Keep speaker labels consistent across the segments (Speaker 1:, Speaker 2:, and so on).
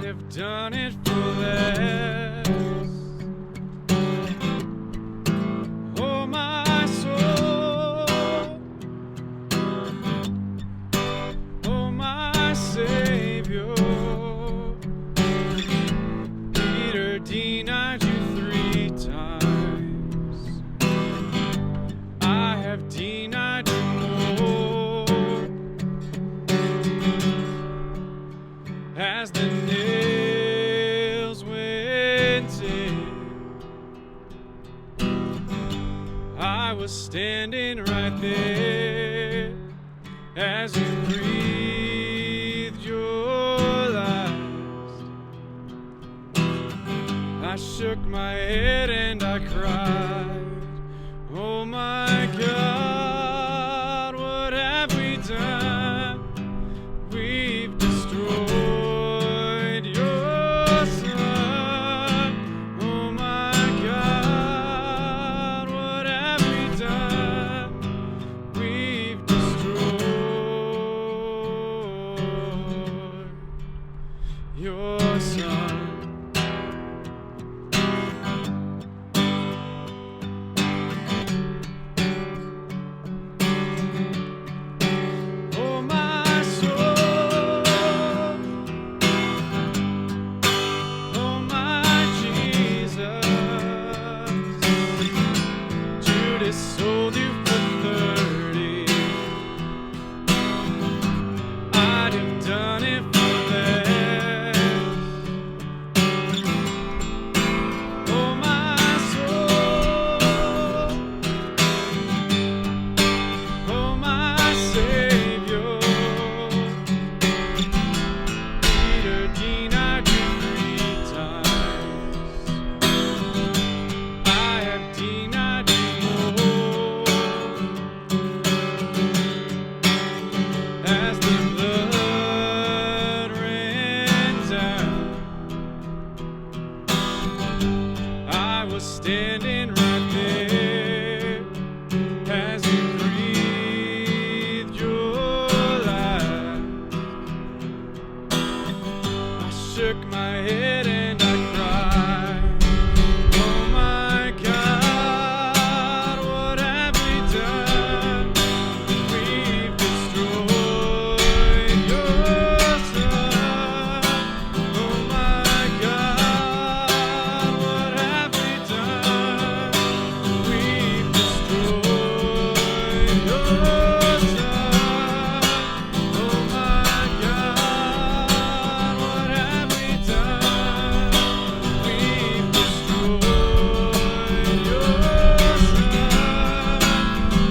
Speaker 1: have done it for less. Oh, my soul. Oh, my Savior. Peter denied you 3 times. I have denied you more. As the nails went in, I was standing right there as you breathed your last. I shook my head and I cried, oh my God, what have we done? We've destroyed your son. Oh my God, what have we done? We've destroyed your son. Oh my soul, oh my Jesus, Judas sold you for 30. I'd have done it for less. Oh my soul, oh my Savior, Peter denied you 3 times. I have denied you more. As the blood ran down, I was standing right there as you breathed your last. I shook my head and I cried, oh my God, what have we done? We've destroyed your son. Oh my God, what have we done? We've destroyed your son. Oh my God, what have we done? We've destroyed your son.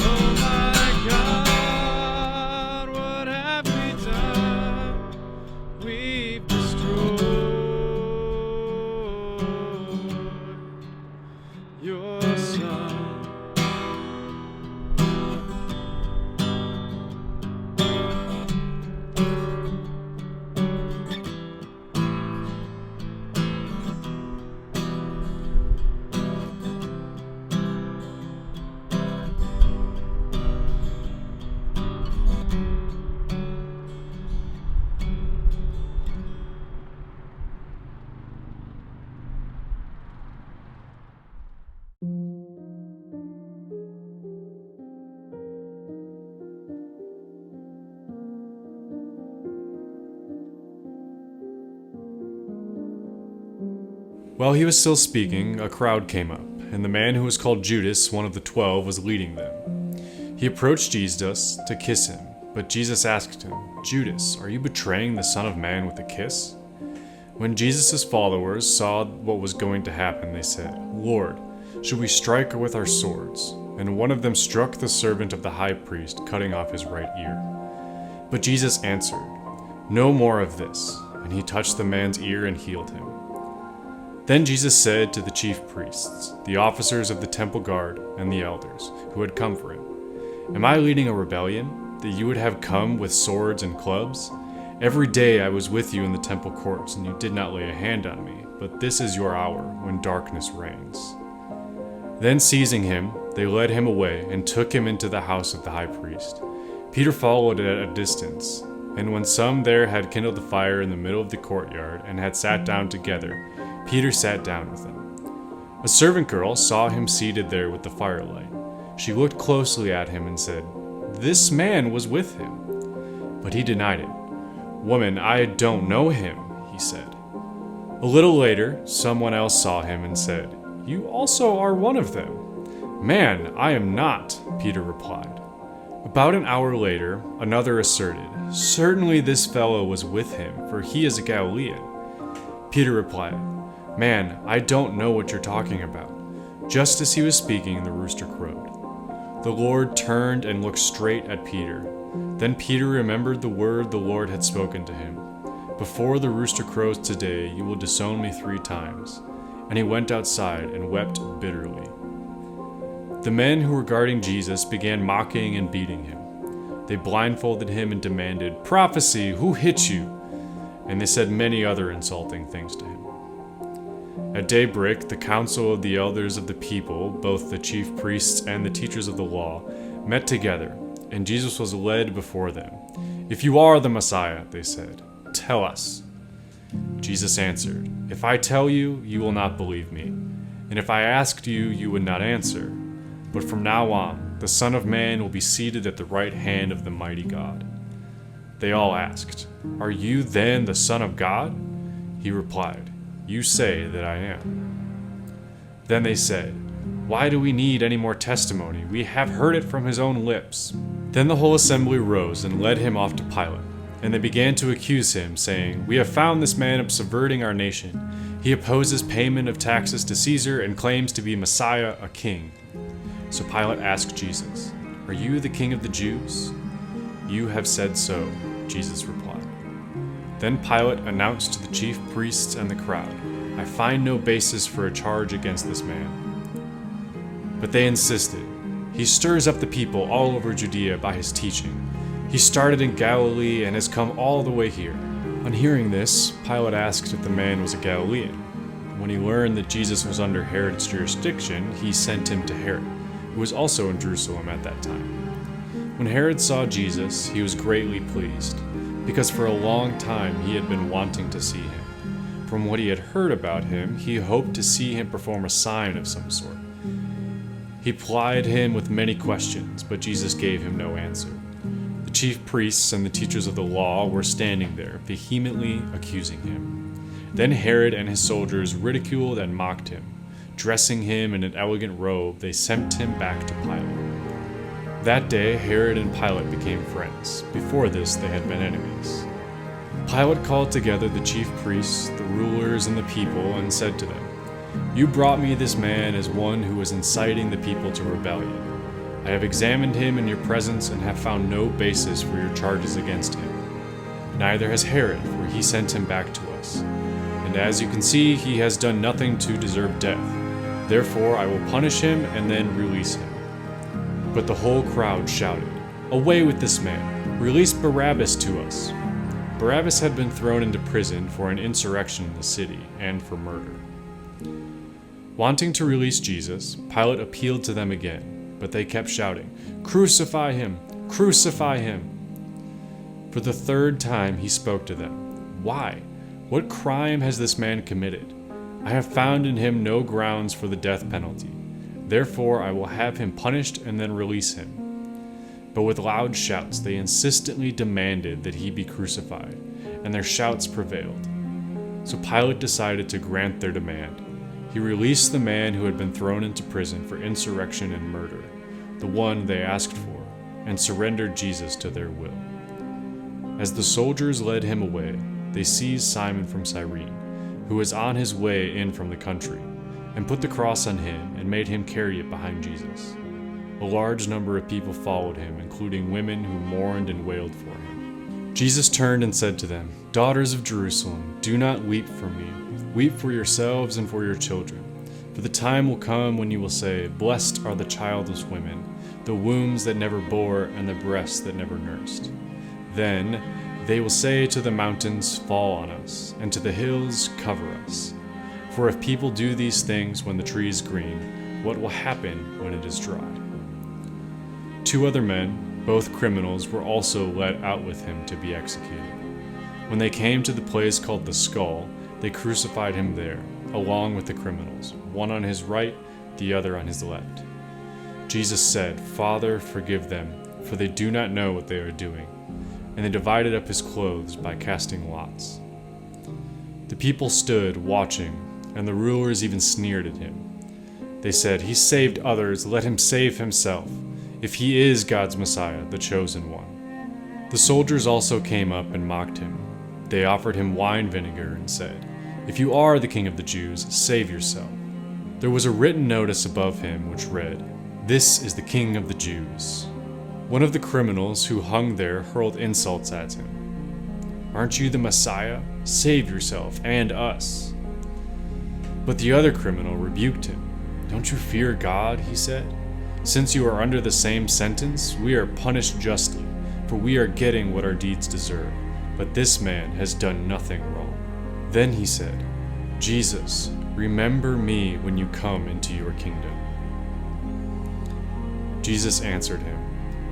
Speaker 1: Oh my God, what have we done? We've destroyed your son.
Speaker 2: While he was still speaking, a crowd came up, and the man who was called Judas, one of the 12, was leading them. He approached Jesus to kiss him, but Jesus asked him, Judas, are you betraying the Son of Man with a kiss? When Jesus' followers saw what was going to happen, they said, Lord, should we strike with our swords? And one of them struck the servant of the high priest, cutting off his right ear. But Jesus answered, no more of this. And he touched the man's ear and healed him. Then Jesus said to the chief priests, the officers of the temple guard, and the elders, who had come for him, am I leading a rebellion, that you would have come with swords and clubs? Every day I was with you in the temple courts, and you did not lay a hand on me, but this is your hour, when darkness reigns. Then seizing him, they led him away, and took him into the house of the high priest. Peter followed at a distance, And when some there had kindled a fire in the middle of the courtyard and had sat down together, Peter sat down with them. A servant girl saw him seated there with the firelight. She looked closely at him and said, "This man was with him." But he denied it. "Woman, I don't know him," he said. A little later, someone else saw him and said, "You also are one of them." "Man, I am not," Peter replied. About an hour later, another asserted, "Certainly this fellow was with him, for he is a Galilean." Peter replied, "Man, I don't know what you're talking about." Just as he was speaking, the rooster crowed. The Lord turned and looked straight at Peter. Then Peter remembered the word the Lord had spoken to him. "Before the rooster crows today, you will disown me 3 times." And he went outside and wept bitterly. The men who were guarding Jesus began mocking and beating him. They blindfolded him and demanded, "Prophecy, who hit you?" And they said many other insulting things to him. At daybreak, the council of the elders of the people, both the chief priests and the teachers of the law, met together, and Jesus was led before them. "If you are the Messiah," they said, "tell us." Jesus answered, "If I tell you, you will not believe me, and if I asked you, you would not answer. But from now on, the Son of Man will be seated at the right hand of the mighty God." They all asked, "Are you then the Son of God?" He replied, "You say that I am." Then they said, "Why do we need any more testimony? We have heard it from his own lips." Then the whole assembly rose and led him off to Pilate. And they began to accuse him, saying, "We have found this man subverting our nation. He opposes payment of taxes to Caesar and claims to be Messiah, a king." So Pilate asked Jesus, "Are you the king of the Jews?" "You have said so," Jesus replied. Then Pilate announced to the chief priests and the crowd, "I find no basis for a charge against this man." But they insisted, "He stirs up the people all over Judea by his teaching. He started in Galilee and has come all the way here." On hearing this, Pilate asked if the man was a Galilean. When he learned that Jesus was under Herod's jurisdiction, he sent him to Herod, who was also in Jerusalem at that time. When Herod saw Jesus, he was greatly pleased, because for a long time he had been wanting to see him. From what he had heard about him, he hoped to see him perform a sign of some sort. He plied him with many questions, but Jesus gave him no answer. The chief priests and the teachers of the law were standing there, vehemently accusing him. Then Herod and his soldiers ridiculed and mocked him. Dressing him in an elegant robe, they sent him back to Pilate. That day, Herod and Pilate became friends. Before this, they had been enemies. Pilate called together the chief priests, the rulers, and the people, and said to them, "You brought me this man as one who was inciting the people to rebellion. I have examined him in your presence and have found no basis for your charges against him. Neither has Herod, for he sent him back to us. And as you can see, he has done nothing to deserve death. Therefore, I will punish him and then release him." But the whole crowd shouted, "Away with this man! Release Barabbas to us!" Barabbas had been thrown into prison for an insurrection in the city and for murder. Wanting to release Jesus, Pilate appealed to them again, but they kept shouting, "Crucify him! Crucify him!" For the 3rd time he spoke to them. "Why? What crime has this man committed? I have found in him no grounds for the death penalty. Therefore I will have him punished and then release him." But with loud shouts they insistently demanded that he be crucified, and their shouts prevailed. So Pilate decided to grant their demand. He released the man who had been thrown into prison for insurrection and murder, the one they asked for, and surrendered Jesus to their will. As the soldiers led him away, they seized Simon from Cyrene, who was on his way in from the country, and put the cross on him and made him carry it behind Jesus. A large number of people followed him, including women who mourned and wailed for him. Jesus turned and said to them, "Daughters of Jerusalem, do not weep for me. Weep for yourselves and for your children. For the time will come when you will say, 'Blessed are the childless women, the wombs that never bore, and the breasts that never nursed.' Then they will say to the mountains, 'Fall on us,' and to the hills, 'Cover us.' For if people do these things when the tree is green, what will happen when it is dry?" 2 other men, Both criminals were also led out with him to be executed. When they came to the place called the Skull, they crucified him there, along with the criminals, one on his right, the other on his left. Jesus said, "Father, forgive them, for they do not know what they are doing." And they divided up his clothes by casting lots. The people stood watching, and the rulers even sneered at him. They said, "He saved others, let him save himself, if he is God's Messiah, the chosen one." The soldiers also came up and mocked him. They offered him wine vinegar and said, "If you are the king of the Jews, save yourself." There was a written notice above him which read, "This is the King of the Jews." One of the criminals who hung there hurled insults at him. "Aren't you the Messiah? Save yourself and us." But the other criminal rebuked him. "Don't you fear God?" he said. "Since you are under the same sentence, we are punished justly, for we are getting what our deeds deserve. But this man has done nothing wrong." Then he said, "Jesus, remember me when you come into your kingdom." Jesus answered him,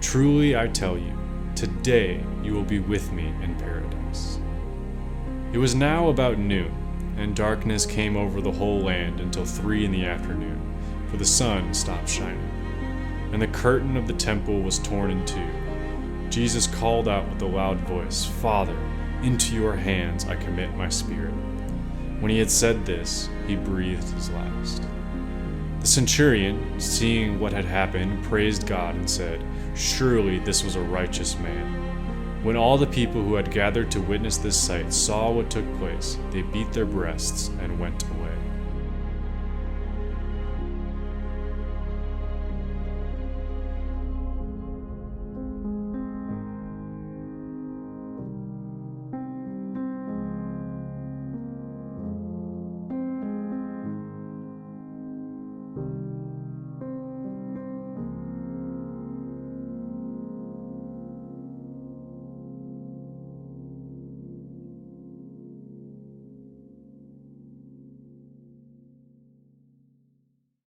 Speaker 2: "Truly I tell you, today you will be with me in paradise." It was now about noon, and darkness came over the whole land until 3 p.m, for the sun stopped shining. And the curtain of the temple was torn in two. Jesus called out with a loud voice, "Father, into your hands I commit my spirit." When he had said this, he breathed his last. The centurion, seeing what had happened, praised God and said, "Surely this was a righteous man." When all the people who had gathered to witness this sight saw what took place, they beat their breasts and went away.